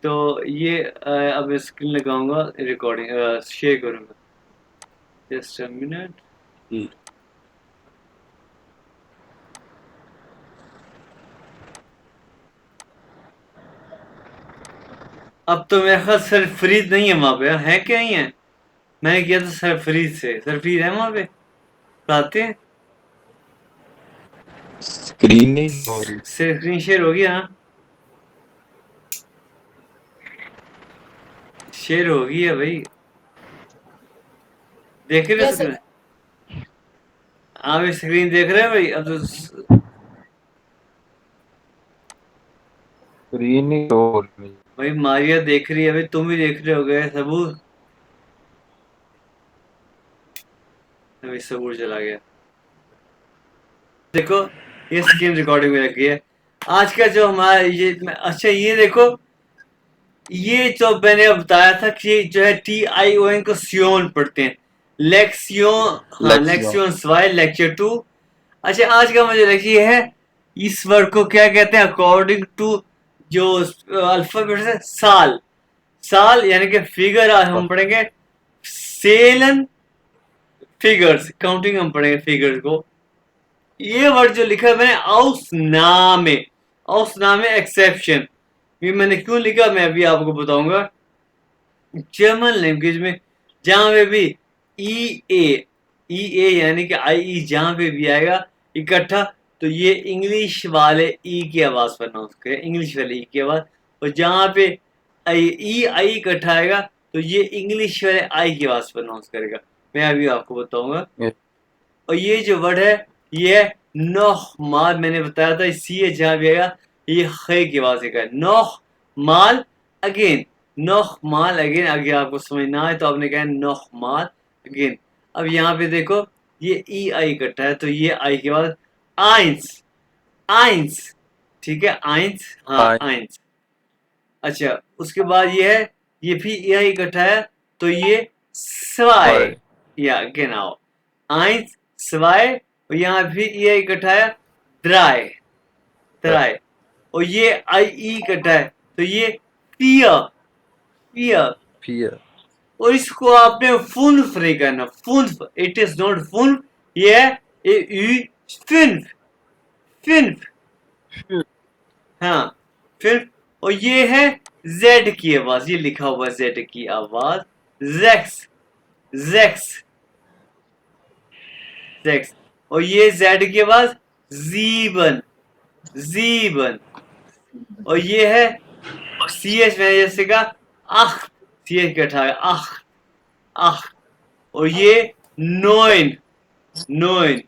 तो ये अब स्क्रीन लगाऊंगा, रिकॉर्डिंग शेयर करूंगा। Just a minute. अब तो मेरा ख्याल सरफरीद नहीं है वहां पे, है क्या ही है? मैंने किया था सरफरीद से। सरफरीद है वहां पे, आते हैं। स्क्रीन नहीं हो रही। स्क्रीन शेयर हो गया? हाँ, शेयर हो गई है भाई। देख रहे हो कैसे? स्क्रीन? आप स्क्रीन देख रहे हो भाई? अब तो स्क्रीन नहीं हो रही। भाई मारिया देख रही है भाई, तुम भी देख रहे हो गए सबूर। अभी सबूर चला गया। देखो, ये स्क्रीन रिकॉर्डिंग में रखी है। आज का जो हमारा ये, अच्छा ये देखो, ये जो मैंने बताया था कि जो है TION को सियोन पढ़ते हैं। लेक्सियोन, हाँ लेक्सियन। लेक्सियोन स्वाय लेक्चर 2। अच्छा आज का मुझे देखिए है, इस वर्ड को क्या कहते हैं अकॉर्डिंग टू जो अल्फाबेट है? साल। साल यानी कि फिगर आज हम पढ़ेंगे सेलन, फिगर्स काउंटिंग हम पढ़ेंगे फिगर्स को। ये वर्ड जो लिखा है मैंने औसनामे, औसनामे एक्सेप्शन, ये मैंने क्यों लिखा मैं अभी आपको बताऊंगा। जर्मन लैंग्वेज में जहां पे भी ई ए यानी कि आई जहां पे भी आएगा इकट्ठा, तो ये इंग्लिश वाले ई की आवाज प्रोनाउंस करें, इंग्लिश वाले ई की आवाज। और जहां पे आई इकट्ठा आएगा तो ये इंग्लिश वाले आई की आवाज प्रोनाउंस करेगा। मैं अभी आपको बताऊंगा। और ये जो वर्ड है ये है नोह माल, मैंने बताया था सी है जहां भी आएगा ये खे की आवाज है। नोह माल अगेन, नोह माल अगेन। अगर आपको समझ ना आए तो आपने कहा नोह माल अगेन। अब यहाँ पे देखो ये ई आई इकट्ठा है तो ये आई के बाद आइंस, आइंस, ठीक है आइंस, हाँ आइंस। अच्छा उसके बाद ये है, ये भी ए आई इकट्ठा है तो ये स्वाय, या genau eins zwei। और यहाँ भी ये इकट्ठा है drei, drei। और ये आई ई इकट्ठा है तो ये vier, vier। फियर। और इसको आपने फुन्फ नहीं करना, फुन्फ, इट इज नॉट फुन्फ, ये है फिन्फ, फिन्फ, हाँ फिन्फ। और ये है जेड की आवाज, ये लिखा हुआ जेड की आवाज, जेक्स, जेक्स, जेक्स। और ये जेड की आवाज जीबन, जीबन। और ये है सी एच, मैंने जैसे कहा आख, सी एच इकट्ठा है आख, आख। और ये नोइन, नोइन।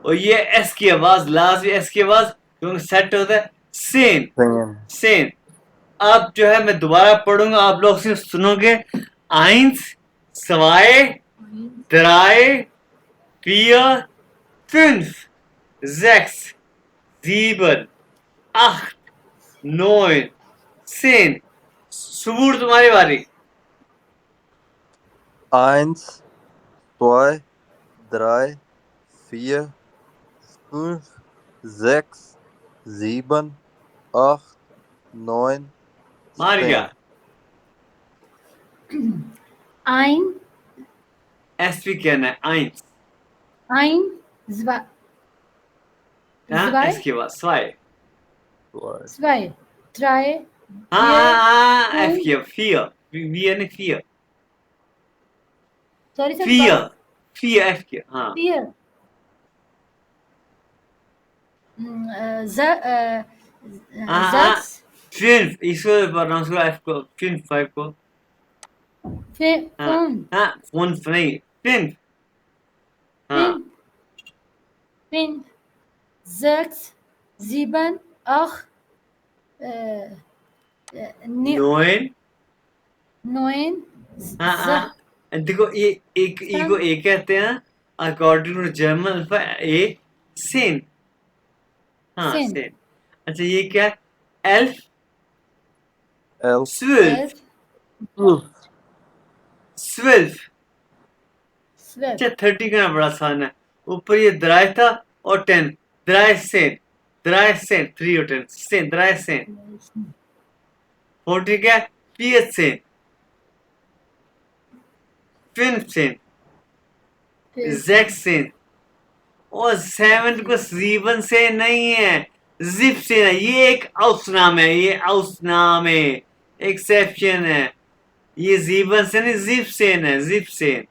और ये एस की आवाज, लास्ट में एस की आवाज क्योंकि सेट होता है सेन, सेन। अब जो है मैं दोबारा पढ़ूंगा, आप लोग सिर्फ सुनोगे। Ions zwei drei vier fünf sechs sieben acht neun zehn। सुबूर तुम्हारी बारी। Eins, zwei, drei, vier, fünf, sechs, sieben, acht, neun, मार गया। 10. Ein, एस पी कहना है आइंस, ein, zwei, हाँ एस zwei, के बाद स्वाई, zwei, drei, हाँ एफ fünf, की फियर, वी यानी fear, sorry sir, fear, fear F की, हाँ vier, sechs, फिल्म, इसको प्रोनाउंस करो एफ को, फिल्म फाइव को, हाँ fünf, हाँ फोन नहीं फिल्म, हाँ fünf, sechs, sieben, acht, नोइन, neun, हाँ हाँ देखो ये एक ई को ए कहते हैं अकॉर्डिंग टू जर्मन अल्फा, ए सेन, हाँ Zehn, सेन। अच्छा ये क्या है? एल्फ, 11, स्विल्फ, 11, स्विल्फ। 12, अच्छा 30 का बड़ा आसान है। ऊपर ये द्राय था और 10, द्राय सेन, द्राय सेन 3 और 10 सेन, द्राय सेन 40 क्या है? 14, 15, फिर 16 और 7 को जीवन से नहीं है, जिप से है। ये एक औसनाम है, ये औसनाम है, एक्सेप्शन है। ये जीवन से नहीं, जिप से है, जिप से।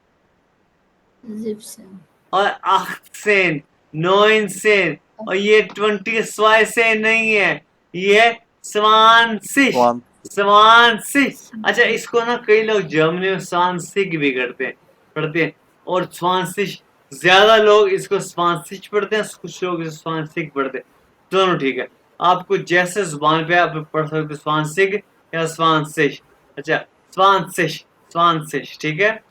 जिप्सन और 18, 19 और ये 22 से नहीं है, ये स्वांसिश, Swan. स्वांसिश। अच्छा, इसको ना कई लोग जर्मनी में स्वांसिक भी करते हैं, पढ़ते हैं, और स्वांसिश ज्यादा लोग इसको स्वांसिश पढ़ते हैं, कुछ लोग इसको स्वांसिक पढ़ते हैं। दोनों ठीक है, आपको जैसे जुबान पे आप पढ़ सकते हो, स्वांसिक या स्वांसिश। अच्छा, स्वांसिश, स्वांसिश, ठीक है।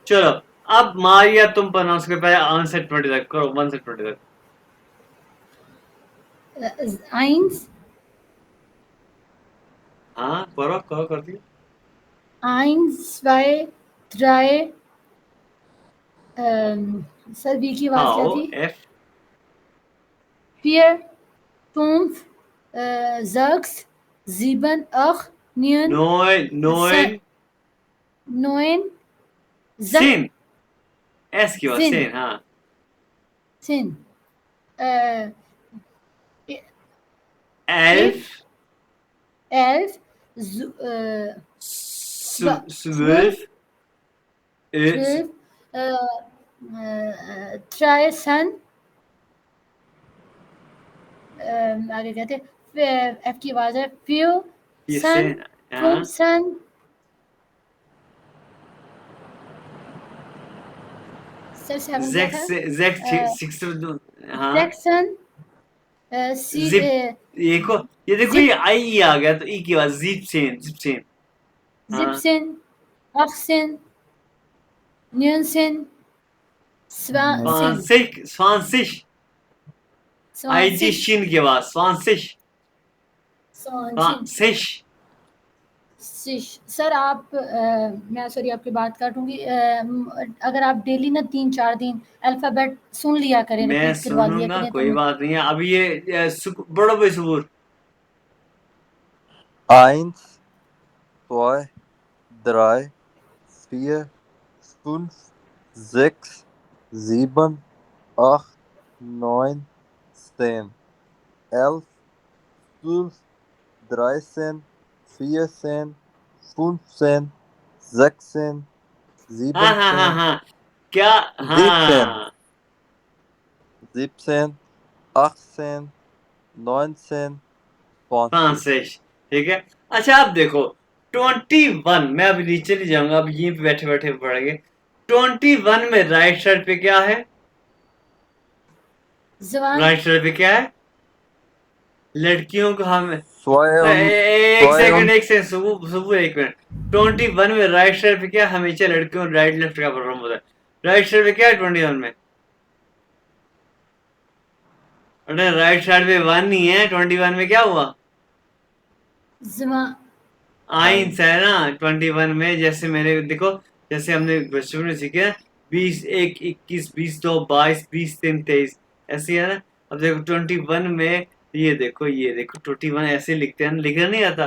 चलो, अब मारिया तुम प्रोनाउंस कर पाए, आंसर 20 तक करो, 1 से 20 तक। eins, हाँ करो करो, कर दिया। 1, 2, 3 सर बी की आवाज क्या हाँ, थी? एफ 4, 5, 6, 7, 8, 9, 9, 9 9, सिन, एस की बात Sin. सिन, हाँ 10, एल्फ 11, 12 12, 13, आगे कहते हैं एफ की आवाज है 4, ये सन, सिन, हाँ 15, सर 7 क्या था? जेक्स 6, हाँ सेक्शन सी जिप, ये देखो, जिप ये आई आ गया तो ई की बात, जिप सेन, जिप सेन, हाँ जिप्सिन, अक्सिन, न्यूनसिन, स्वानसिन, स्वांसिक, स्वांसिश, आई जी स्वानसिश, शिन के बाद स्वांसिश, स्वानसिन, स्वांसिश। सिश। सर आप मैं सॉरी आपकी बात काटूंगी, अगर आप डेली ना 3-4 दिन अल्फाबेट सुन लिया करें, मैं रिपीट करवा लिया सुनूंगा, करें कोई तो बात नहीं है। अब ये बड़ो भाई सबूर, 1, 2, 3, 4, 5, 6, 7, 8, 9, 10, 11, 12, 13, 14, 15, 16, हाँ हाँ हाँ 17, हाँ, क्या, 17, हाँ 17, 18, 19, 20. फ्रांसिश, ठीक है। अच्छा, अब देखो 21, मैं अभी नीचे नहीं जाऊंगा, अब यहीं पे बैठे बैठे पढ़ेंगे। 21 में राइट साइड पे क्या है? जवान राइट साइड पे क्या है? लड़कियों को हम स्वयं एक स्वयं सेकंड, एक सेकंड, सुबह सुबह, एक मिनट। 21 में राइट साइड पे क्या? हमेशा लड़कियों राइट लेफ्ट का प्रॉब्लम होता है। राइट साइड पे क्या है 21 में? अरे राइट साइड पे 1 ही है, 21 में क्या हुआ? जवान आइंस है ना 21 में। जैसे मेरे देखो, जैसे हमने बचपन में सीखे 20, 1, 21, 20, 2, 22, 20, 3, 23, ऐसे है ना। अब देखो 21 में, ये देखो, ये देखो 21 ऐसे लिखते हैं, लिखना नहीं आता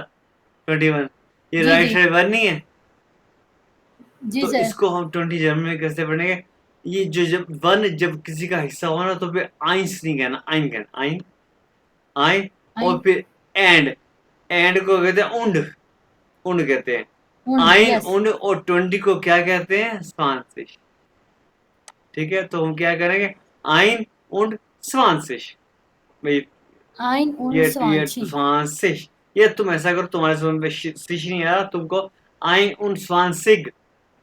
21, ये जी राइट जी साइड 1 नहीं है। जी तो सर, इसको हम 20 जर्मन में कैसे पढ़ेंगे? ये जो जब 1 जब किसी का हिस्सा हो ना, तो फिर आइंस नहीं कहना, आइन कहना, आइन, आइन। और आइन फिर एंड को कहते हैं उंड, उंड कहते हैं। उन आइन, यस उंड और 20 को क्या कहते हैं? स्वांसिश, ठीक है। तो हम क्या करेंगे? आइन, उंड, स्वांसिश। भाई आइन उन ये स्वांची स्वांसिश, ये तुम ऐसा करो, तुम्हारे समझ में सिश नहीं आ रहा तुमको, आइन उन स्वांसिग,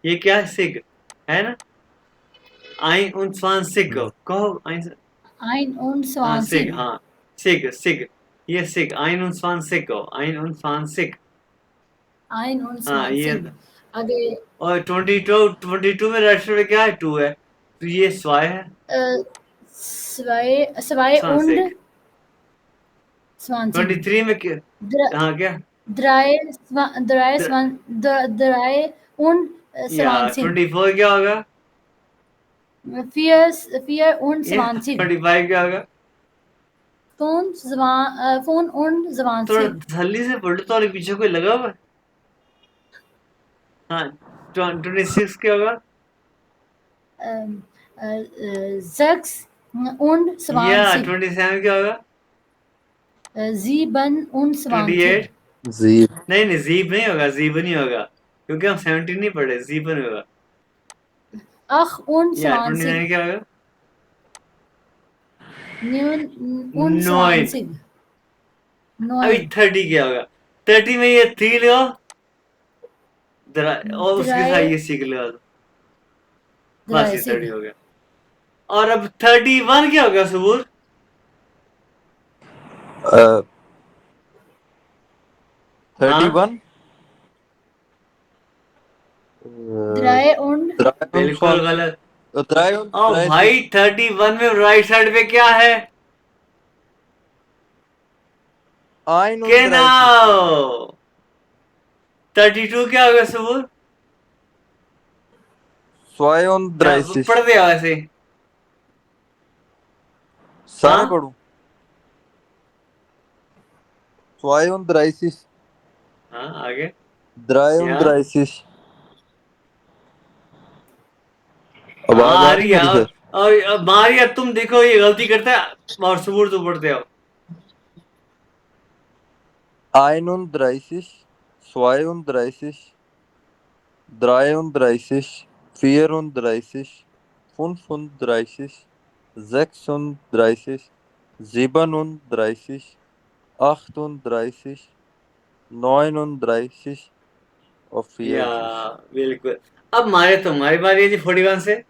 ये क्या है? सिग है ना। आइन उन स्वांसिग कहो, आइन, आइन उन हाँ सिग, स्वांसिग हाँ सिग, सिग, ये सिग, आइन उन स्वांसिग कहो, आइन उन स्वांसिग, आइन उन हाँ ये। स्वांसिग आगे और 22 में राइट साइड में क्या है? 2 है, तो ये स्वाय है, स्वाय स्वाय उंड स्वांसिग। स्वांसिग 23 में क्या? हाँ क्या? द्राय द्राय स्वान द्राय उंड या स्वांसिग 24 क्या होगा? फियर फियर उंड ये स्वांसिग 25 क्या होगा? फोन und थोड़ा zwanzig तसल्ली से पढ़ लो, तो पीछे कोई लगा हुआ है? हाँ, 26 क्या होगा? ähm, sechs und या 20 27 क्या होगा? 27 28? जीप नहीं, ज़ीब नहीं होगा, ज़ीब नहीं होगा, क्योंकि हम 17 नहीं पढ़े, ज़ीब नहीं होगा। या 28 29 क्या होगा? 9। 29 अभी 9 30 क्या होगा? 30 में ये 3 लगाओ, और उसके साथ ये 3 सीख लो, बस ये 30 30 हो गया। और अब 31 क्या होगा सबूर? 31 3 und बिल्कुल गलत। ओ 33 भाई 31 में राइट साइड पे क्या है? 31 genau। 32 क्या होगा सबूर? 32 पढ़ दिया वैसे। सारे हाँ? पढ़ूं 32 हाँ, आगे। 33 आवाज हाँ, आ आ रही रही है। मेरी सर और मारिया तुम देखो ये गलती करता है, और सबूर तुम पढ़ते हो। 31 32 33 34 35 36 37 38 39 और या 40 बिल्कुल। अब मारे तुम्हारी बारी है जी 41 से।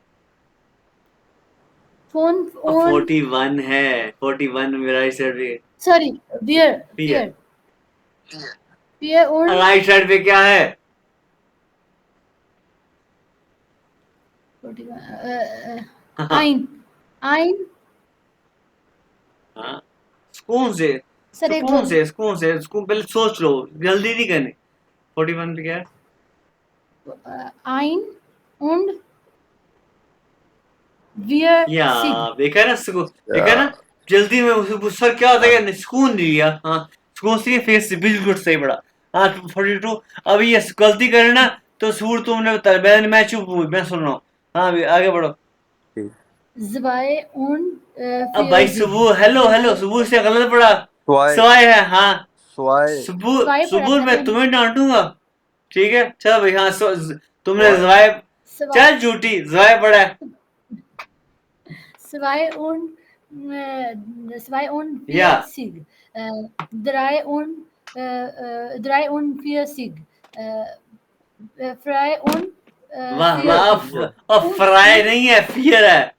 phone अब und 41 है, 41 मेरा राइट साइड पे। sorry wir पी है। wir und राइट साइड पे क्या है? 41 ein हाँ, सुकून से, सर एक बार सुकून पहले सोच लो, जल्दी नहीं करनी। 41 पे क्या है? ein und wir या sig देखा ना सुकून, देखा ना जल्दी में उसे गुस्सा क्या होता है, सुकून नहीं लिया। हाँ, सुकून से फेस से बिल्कुल सही पड़ा। हाँ 42। अभी ये गलती करे ना तो सूर तुमने बताया, मैं चुप हूँ, मैं सुन रहा हूँ। हाँ अभी आगे बढ़ो। zwei und अब भाई 40 सुबह, हेलो सुबह से गलत पड़ा, स्वाय सवाय है। हाँ स्वाय सुबह स्वाई पढ़ा सुबह था मैं मैंने तुम्हें डांटूंगा, ठीक है? चल भाई। हाँ तुमने स्वाय जवाय, स्वाई चल झूठी जवाय पड़ा है। zwei und zwei und या 40 drei und 43 frei und वाह vier वाह, और फ्राई und नहीं है, फियर है।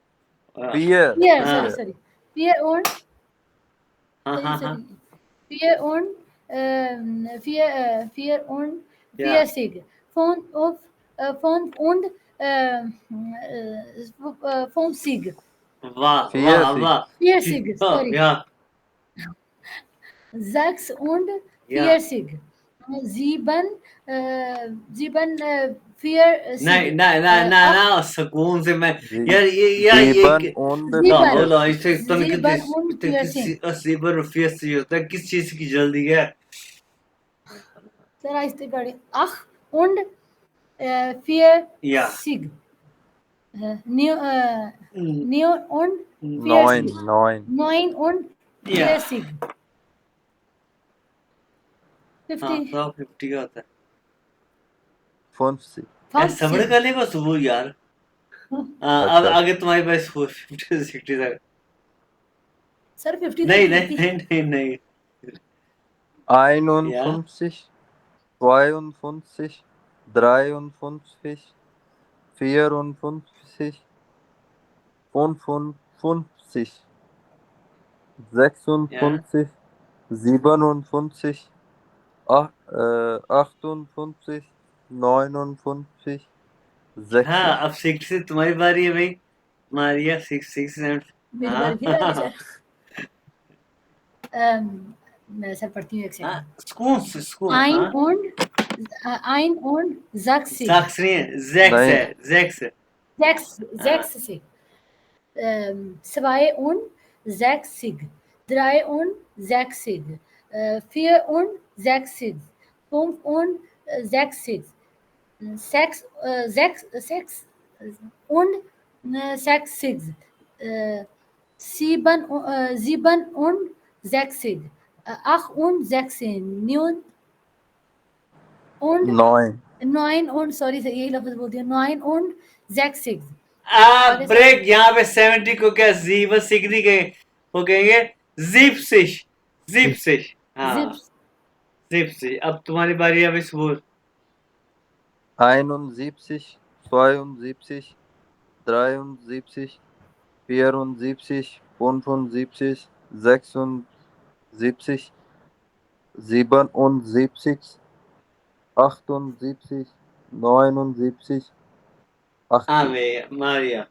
पियर vier हाँ sorry vier und हाँ हाँ हाँ। sorry vier und vier und या 40 fünf und 50 वाह वाह पियर वाह। 40 sorry या 6 und या 40 sieben 40 नहीं ना ना ना acht ना, सुकून से मैं, यार जीवन ये und हाँ sieben बोलो इसे तो sieben und कितनी 40 किसी पर फियस होता है, किस चीज की जल्दी है? सर आहिस्ते पढ़े 8 und 40 neun und 40 9 9 und या 40 हाँ 50 तो 50 का होता है। 50 यार समझ 50 कर लेगा सुबह यार। अब अच्छा आगे तुम्हारे पास 50 60 तक। सर 50 तक नहीं की नहीं थी नहीं नहीं नहीं। या 51 52 53 54 55 या 56 57 58 59 हाँ 60 अब 60 से तुम्हारी बारी है भाई, मारिया। 6 मेरी हाँ बारी फिर आ गई सर मैं सर पढ़ती हूँ एक हाँ सेकंड सुकून से, सुकून। हाँ ein und 60 साक्स नहीं है, जैक्स नहीं है, जैक्स है। हाँ 6 6 zwei und 60 drei und sechzig, vier und sechzig, fünf und sechzig, sechs und sechzig, sieben und sechzig, acht und sechzehn, neun und 9 neun und sorry से यही लफ्ज बोल दिया 9 und sechzig आप आगे सर ब्रेक यहाँ पे 70 को क्या जीवन सिगनी के वो कहेंगे जिप्सिश जिप्सिश हाँ siebzig जिप्सिश अब तुम्हारी बारी है अभी सुबह 71 72 73 74 75 76 77 78 79 हाँ 80 मैं मारिया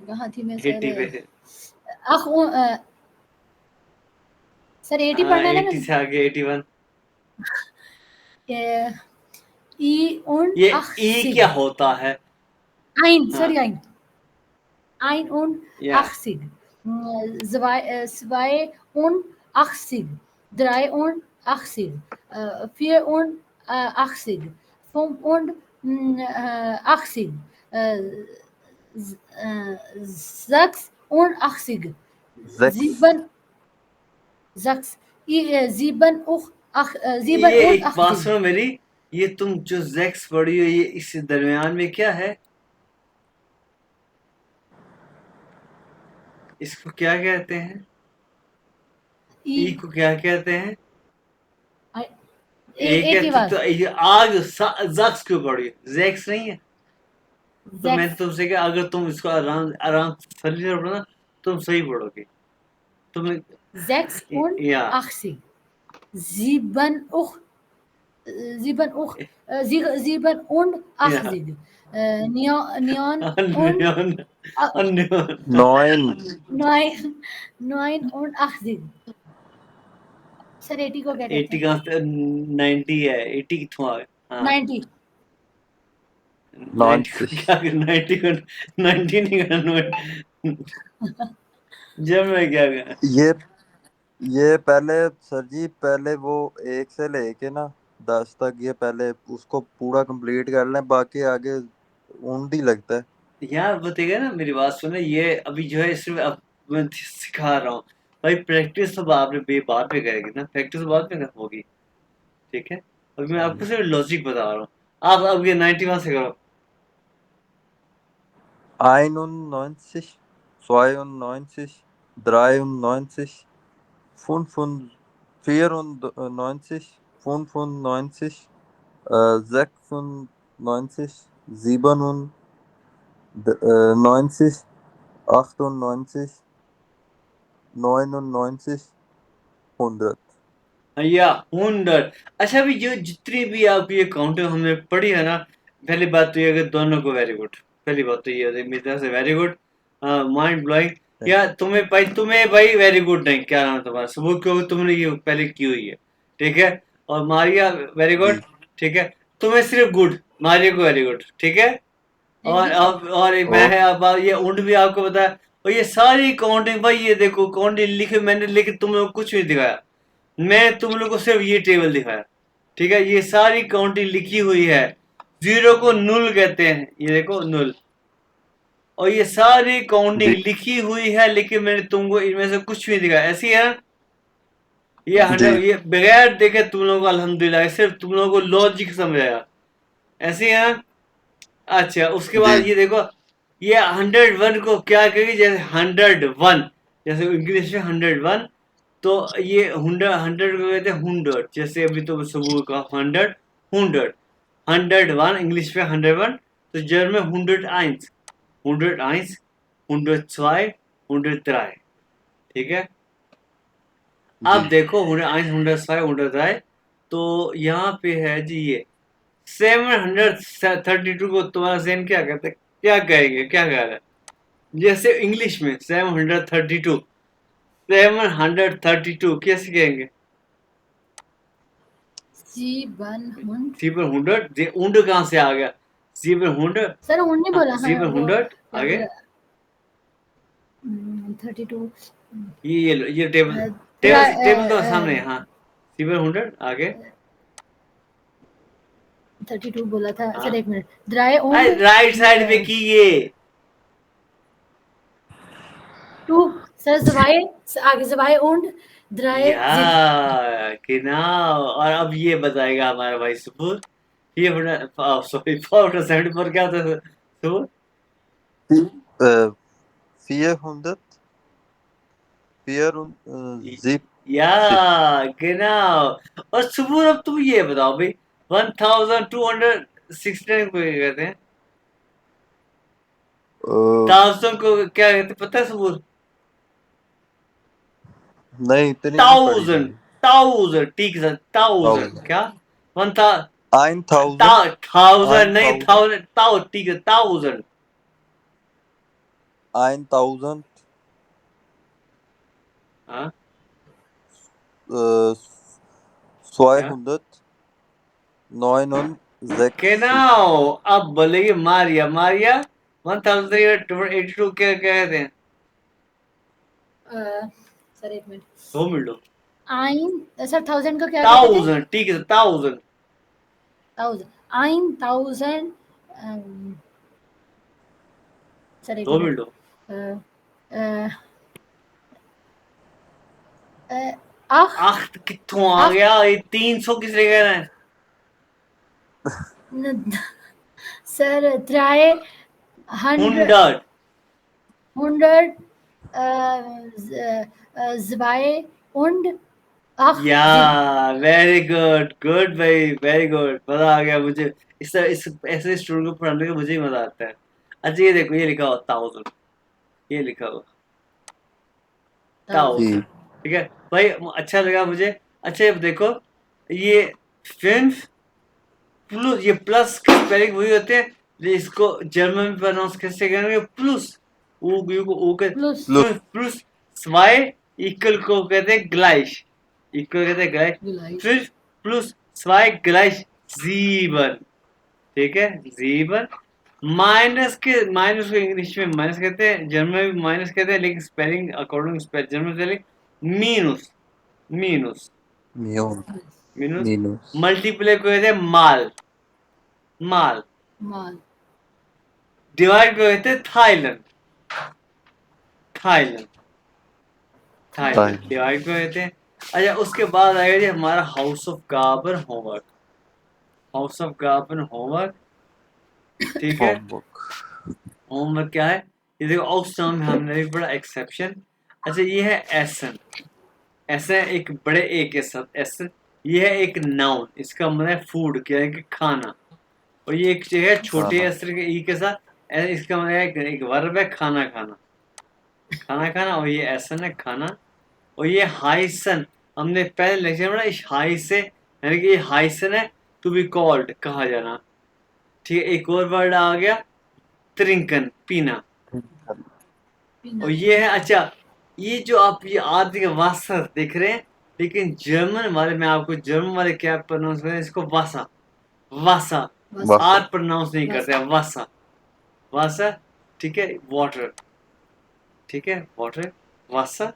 कहाँ थी मैं 80 सर पे अख सर 80 हाँ पढ़ना है ना 80 से आगे 81 मैंने ई und ये ई 80 क्या होता है ein हाँ sorry ein und या 80 zwei und 80 drei und 80 vier und 80 fünf und 80 sechs und 80 6 sieben sechs sieben und sieben ये und एक बात 80 सुनो मेरी ये तुम जो जेक्स पढ़ी हो ये इस दरमियान में क्या है इसको क्या कहते हैं ई ई को क्या कहते हैं एक एक है ही तो, बात तो ये आग जक्स क्यों पढ़ी जेक्स नहीं है तो मैंने जेक्स तुमसे कहा अगर तुम इसको आराम आराम सली से पढ़ो ना तुम सही पढ़ोगे तुम 86 या 87 या 87 Neon und अन्योन अन्योन 9 89 सर 80 को क्या कहते 80 हैं का 90 है 80 कितों आ गए हाँ 90 90 को 90 क्या 90 को 90 नहीं करना जब मैं क्या गया ये पहले सर जी पहले वो 1 से लेके ना 10 तक ये पहले उसको पूरा कंप्लीट कर लें बाकी आगे ऊंट ही लगता है यार बताइएगा ना मेरी बात सुने ये अभी जो है सिर्फ अब मैं सिखा रहा हूँ भाई प्रैक्टिस तो आपने बाद में करेगी ना प्रैक्टिस तो बाद में होगी ठीक है अभी मैं आपको सिर्फ लॉजिक बता रहा हूँ आप अब ये 91 से करो 91 92 93 94 95 96 97 98 99 100 या 100 अच्छा भी जो जितनी भी आपकी ये काउंटिंग हमने पढ़ी है ना पहली बात तो ये कि दोनों को वेरी गुड पहली बात तो ये है मेरी तरफ से वेरी गुड माइंड ब्लोइंग या तुम्हें भाई वेरी गुड नहीं क्या नाम है तुम्हारा सुबह क्योंकि तुमने ये पहले की हुई है ठीक है और मारिया वेरी जी गुड ठीक है तुम्हें सिर्फ गुड मारिया को वेरी गुड ठीक है थैंक यू सर और मैं ओके अब ये ऊंट भी आपको बताया और ये सारी काउंटिंग भाई ये देखो काउंटिंग लिखे मैंने लेकिन तुम लोग कुछ नहीं दिखाया मैं तुम लोग को सिर्फ ये टेबल दिखाया ठीक है ये सारी काउंटिंग लिखी हुई है जीरो को नुल कहते हैं ये देखो नुल और ये सारी काउंटिंग जी लिखी हुई है लेकिन मैंने तुमको इनमें से कुछ भी नहीं दिखाया ऐसी है ना? ये जी 100 ये बगैर देखे तुम लोगों को अल्हम्दुलिल्लाह सिर्फ तुम लोगों को लॉजिक समझाया ऐसी है ना? अच्छा उसके जी बाद ये देखो ये 101 को क्या कहेगी जैसे 101 जैसे इंग्लिश में 101 तो ये 100 को कहते हैं 100 जैसे अभी तो सुबह का 100 इंग्लिश में 101 तो जर्मन 101 101 102 103 ठीक है जी अब देखो 101 102 103 तो यहाँ पे है जी ये 732 को तुम्हारा ज़हन क्या कहते हैं क्या कहेंगे क्या कह रहा है जैसे इंग्लिश में 732 कैसे कहेंगे 700 जीवन 100 ये ऊंड कहाँ से आ गया जीवन 100 सर उन्होंने बोला हाँ जीवन वो 100 आगे 32 ये टेबल टेबल टेबल तो सामने है, हाँ। सीवर 100 आगे 32 बोला था हाँ। सर, एक minute. Dry owned right side पे की ये 2 सर, ज़वाए आगे ज़वाए ओन्ड ड्राई जिद। या genau। और अब ये बताएगा हमारा भाई सुबह, ये सॉरी 474 क्या होता है सुबह? Äh, 400 4 Zip या genau। और सुबह अब तुम ये बताओ भाई 1269 को क्या कहते हैं? äh, 1000 को क्या कहते हैं पता है सुबह? नहीं इतनी नहीं पड़ी थाउजेंड थी। थाउजेंड ठीक है, थाउजेंड 1000 क्या? वन था 9000 थाउजेंड नहीं, 9000 थाउजेंड ताउ ठीक है, थाउजेंड 1000 हाँ äh, क्या 200 69 केनाओ। अब बोलेगी मारिया मारिया 1382 क्या कहते हैं? सर एक मिनट। 2 minute low. आइन सर 1000 को क्या कहते थे? थाउजेंड ठीक है, थाउजेंड 1000 आइन 1000 सर एक 2 मिनट मिनट। लो। आख आख कितों आ आख गया ये 300 किसने कहना है? सर ड्राई 100 100 100 ज़वाए ओन्ड आख या जिद। वेरी गुड गुड भाई, वेरी गुड, मजा आ गया मुझे। इस ऐसे स्टूडेंट को पढ़ाने का मुझे ही मजा आता है। अच्छा ये देखो, ये लिखा हो थाउजेंड, ये लिखा हो जी थाउजेंड, ठीक है भाई, अच्छा लगा मुझे। अच्छा ये देखो, ये फिफ्थ प्लस, ये प्लस के स्पेलिंग वही होते हैं जो इसको जर्मन में प्रोनाउंस कैसे करेंगे? प्लस ओ यू को ओ के प्लस प्लस प्लस स्वाई इक्वल को कहते हैं ग्लाइश, इक्वल कहते हैं ग्लाइश, गुलाई फिर प्लस स्वाई ग्लाइश जीवन, ठीक है जीवन। माइनस को इंग्लिश में माइनस कहते हैं, जर्मन में माइनस कहते हैं, लेकिन स्पेलिंग अकॉर्डिंग जर्मन स्पेलिंग मीनस, मीनस मियोन मीनस। मीनूस मल्टीप्लाई को कहते हैं माल, माल। माल डिवाइड को कहते हैं थाईलैंड, थाईलैंड थाईलैंड टाइम डिवाइड को कहते हैं। अच्छा उसके बाद आएगा जी हमारा हाउस ऑफ गार्बन होमवर्क, हाउस ऑफ गार्बन होमवर्क, ठीक है। होमवर्क होमवर्क क्या है? ये देखो उस नाम में हमने भी पढ़ा एक्सेप्शन। अच्छा ये है एसन, एसन एक बड़े ए के साथ एसन, ये है एक नाउन, इसका मतलब है फूड, क्या है कि खाना। और ये एक है छोटे खाना अस्त्र के ई के साथ, इसका मतलब है एक वर्ब है खाना खाना, खाना खाना। और ये एसन है खाना। और ये हाइसन, हमने पहले लेक्चर में इस हाई से, यानी कि ये हाइसन है टू बी कॉल्ड, कहा जाना, ठीक है। एक और वर्ड आ गया त्रिंकन, पीना। और ये है, अच्छा ये जो आप ये आदि के वासा देख रहे हैं, लेकिन जर्मन वाले में आपको जर्मन वाले क्या प्रोनाउंस करते हैं इसको? वासा, वासा, वासा वासा आर प्रोनाउंस नहीं करते हैं, वासा, वासा, ठीक है। वाटर, ठीक है वाटर, वासा।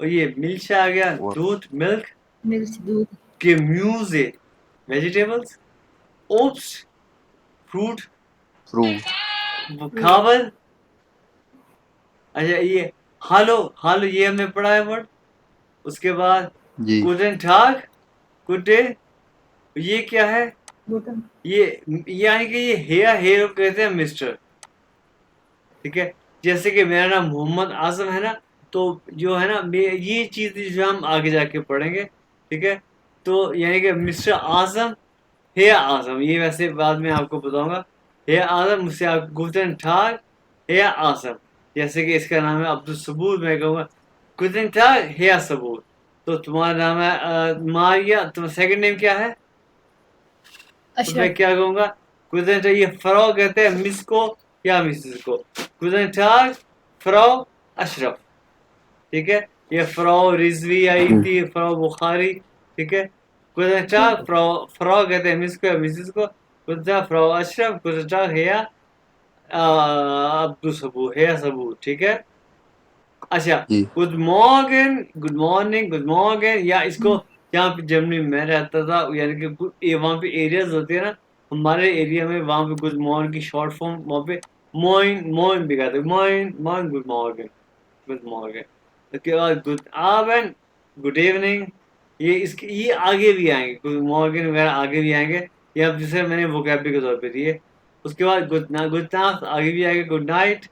और ये मिल्क से आ गया और दूध, मिल्क। मिर्च दूध Gemüse vegetables, oats fruit, fruit खाबर। अच्छा ये हालो, हालो ये हमने पढ़ा है वर्ड। उसके बाद जी गुडन ठाक, गुड डे, ये क्या है? बटन ये यानी कि ये हेयर, हेयर को कहते हैं मिस्टर, ठीक है। जैसे कि मेरा नाम मोहम्मद आजम है ना, तो जो है ना ये चीज जो हम आगे जाके पढ़ेंगे, ठीक है। तो यानी कि मिस्टर आजम, हे आजम, ये वैसे बाद में आपको बताऊंगा। हे आजम मुझसे आप गुतन ठाक, हे आजम। जैसे कि इसका नाम है अब्दुल सबूर, मैं कहूँगा गुतन ठाक हे सबूर। तो तुम्हारा नाम है मारिया, तुम्हारा सेकंड नेम क्या है? तो मैं अशरफ क्या कहूँगा? गुतन ठाक, ये फरो कहते हैं मिस को या मिसेस को। गुतन ठाक फरो अशरफ, ठीक है। ये फ्रो रिजवी आई थी, फ्रो बुखारी, ठीक है। गुजरा फ्रो, फ्रो कहते हैं मिस को या मिसिस को। गुजरा फ्रो अशरफ, गुजरा हेया अब्दुल सबू, हेया सबू, ठीक है। अच्छा, जी गुड मॉर्निंग, गुड मॉर्निंग, या इसको यहाँ पे जर्मनी में रहता था, यानी कि वहाँ पे एरियाज होते हैं ना, हमारे एरिया में वहाँ पे गुड मॉर्निंग की शॉर्ट फॉर्म वहाँ पे मोइन मोइन भी कहते हैं, मोइन मोइन, गुड मॉर्निंग। उसके बाद गुड आबेन, गुड इवनिंग। ये आगे भी आएंगे, गुड मॉर्निंग वगैरह आगे भी आएंगे, या जैसे मैंने वोकैबुलरी के तौर पे दिए। उसके बाद गुड नाइट आगे भी आएगा, गुड नाइट।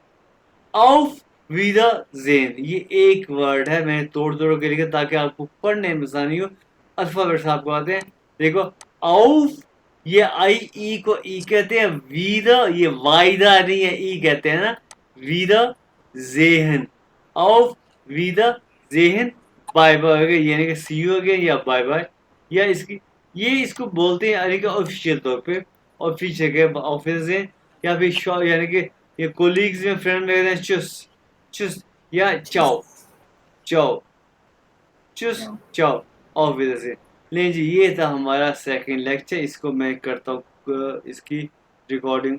auf Wiedersehen, ये एक वर्ड है, मैंने तोड़ तोड़ के लिखा ताकि आपको पढ़ने में आसानी हो। अल्फाबेट्स आपको आते हैं, देखो। auf, ये आई ई को ई कहते हैं, wieder ये वाइदा नहीं है, ई कहते हैं ना, Wiedersehen, auf Wiedersehen, bye bye, यानी कि सी यू अगेन या बाय बाय। या इसको बोलते हैं यानी कि ऑफिशियल तौर पे, ऑफिस है ऑफिस है, या फिर यानी कि ये कोलीग्स में फ्रेंड में कहते हैं चुस चुस, या चाओ चाओ, चुस चाओ, ऑफिस से। लेकिन जी ये था हमारा सेकंड लेक्चर, इसको मैं करता हूँ इसकी रिकॉर्डिंग।